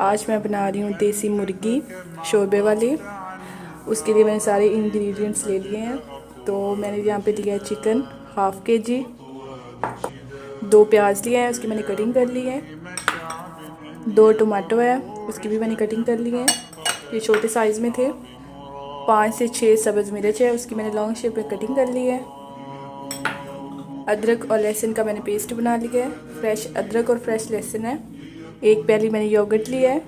आज मैं बना रही हूँ देसी मुर्गी शोरबे वाली। उसके लिए मैंने सारे इंग्रेडिएंट्स ले लिए हैं। तो मैंने यहाँ पे लिया है चिकन हाफ़ के जी, 2 प्याज लिए हैं, उसकी मैंने कटिंग कर ली है, 2 टमाटो है, उसकी भी मैंने कटिंग कर ली है, ये छोटे साइज़ में थे। 5 से 6 सब्ज़ मिर्च है, उसकी मैंने लॉन्ग शेप में कटिंग कर ली है। अदरक और लहसुन का मैंने पेस्ट बना लिया है। फ्रेश अदरक और फ्रेश लहसुन है। 1 प्याली मैंने योगर्ट लिया है।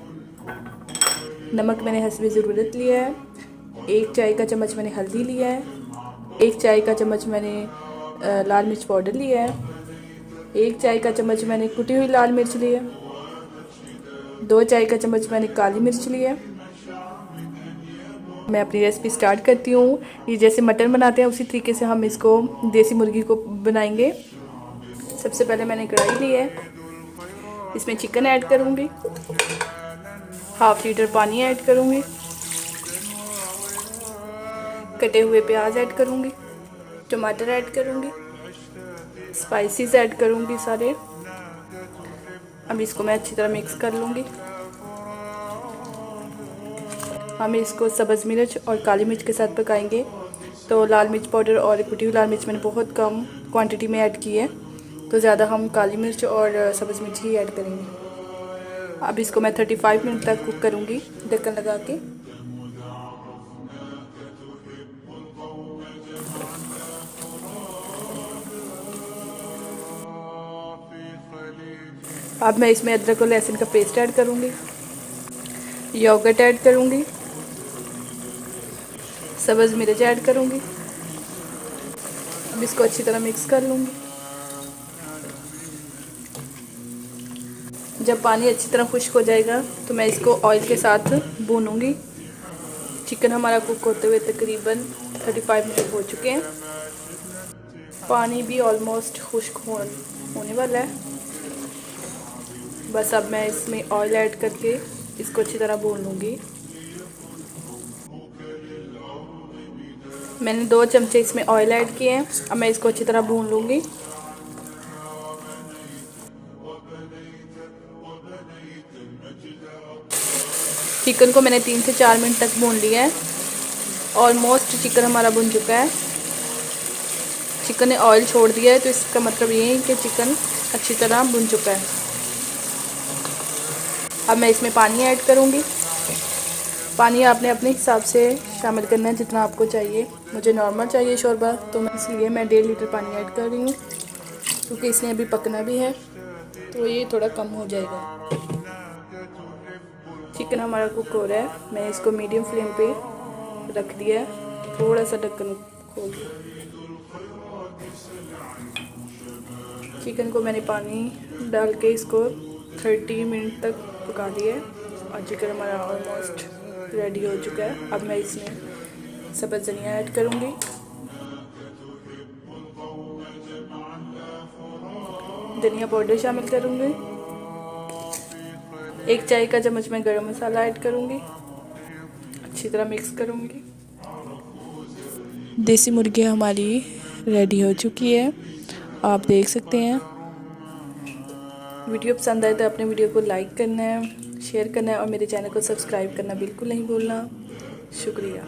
नमक मैंने हस्बे ज़रूरत लिया है। 1 चाय का चम्मच मैंने हल्दी लिया है। 1 चाय का चम्मच मैंने लाल मिर्च पाउडर लिया है। 1 चाय का चम्मच मैंने कुटी हुई लाल मिर्च ली है। 2 चाय का चम्मच मैंने काली मिर्च ली है। मैं अपनी रेसिपी स्टार्ट करती हूँ। ये जैसे मटन बनाते हैं उसी तरीके से हम इसको देसी मुर्गी को बनाएंगे। सबसे पहले मैंने कढ़ाई ली है, इसमें चिकन ऐड करूँगी, हाफ़ लीटर पानी ऐड करूँगी, कटे हुए प्याज ऐड करूँगी, टमाटर ऐड करूँगी, स्पाइसेस ऐड करूँगी सारे। अब इसको मैं अच्छी तरह मिक्स कर लूँगी। हम इसको सब्ज़ मिर्च और काली मिर्च के साथ पकाएंगे। तो लाल मिर्च पाउडर और कुटी हुई लाल मिर्च मैंने बहुत कम क्वांटिटी में ऐड की है, तो ज़्यादा हम काली मिर्च और सब्ज़ मिर्च ही ऐड करेंगे। अब इसको मैं 35 मिनट तक कुक करूँगी ढक्कन लगा के। अब मैं इसमें अदरक और लहसुन का पेस्ट ऐड करूँगी, योगर्ट ऐड करूँगी, सब्ज़ मिर्च ऐड करूँगी। अब इसको अच्छी तरह मिक्स कर लूँगी। जब पानी अच्छी तरह खुश्क हो जाएगा तो मैं इसको ऑयल के साथ भूनूँगी। चिकन हमारा कुक होते हुए तकरीबन 35 मिनट हो चुके हैं। पानी भी ऑलमोस्ट खुश्क होने वाला है। बस अब मैं इसमें ऑयल ऐड करके इसको अच्छी तरह भून लूँगी। मैंने 2 चमचे इसमें ऑयल ऐड किए हैं। अब मैं इसको अच्छी तरह भून लूँगी। चिकन को मैंने 3 से 4 मिनट तक भून लिया है। ऑलमोस्ट चिकन हमारा भुन चुका है। चिकन ने ऑयल छोड़ दिया है, तो इसका मतलब ये है कि चिकन अच्छी तरह भुन चुका है। अब मैं इसमें पानी ऐड करूँगी। पानी आपने अपने हिसाब से शामिल करना है जितना आपको चाहिए। मुझे नॉर्मल चाहिए शोरबा, तो मैं इसलिए 1.5 लीटर पानी ऐड कर रही हूँ, क्योंकि इसने अभी पकना भी है, तो ये थोड़ा कम हो जाएगा। चिकन हमारा कुक हो रहा है। मैं इसको मीडियम फ्लेम पे रख दिया है। थोड़ा सा ढक्कन खोल दिया। चिकन को मैंने पानी डाल के इसको 30 मिनट तक पका लिया है और चिकन हमारा ऑलमोस्ट रेडी हो चुका है। अब मैं इसमें सब्ज़ धनिया ऐड करूँगी, धनिया पाउडर शामिल करूँगी, 1 चाय का चम्मच मैं गरम मसाला ऐड करूँगी, अच्छी तरह मिक्स करूँगी। देसी मुर्गी हमारी रेडी हो चुकी है, आप देख सकते हैं। वीडियो पसंद आए तो अपने वीडियो को लाइक करना है, शेयर करना है और मेरे चैनल को सब्सक्राइब करना बिल्कुल नहीं भूलना। शुक्रिया।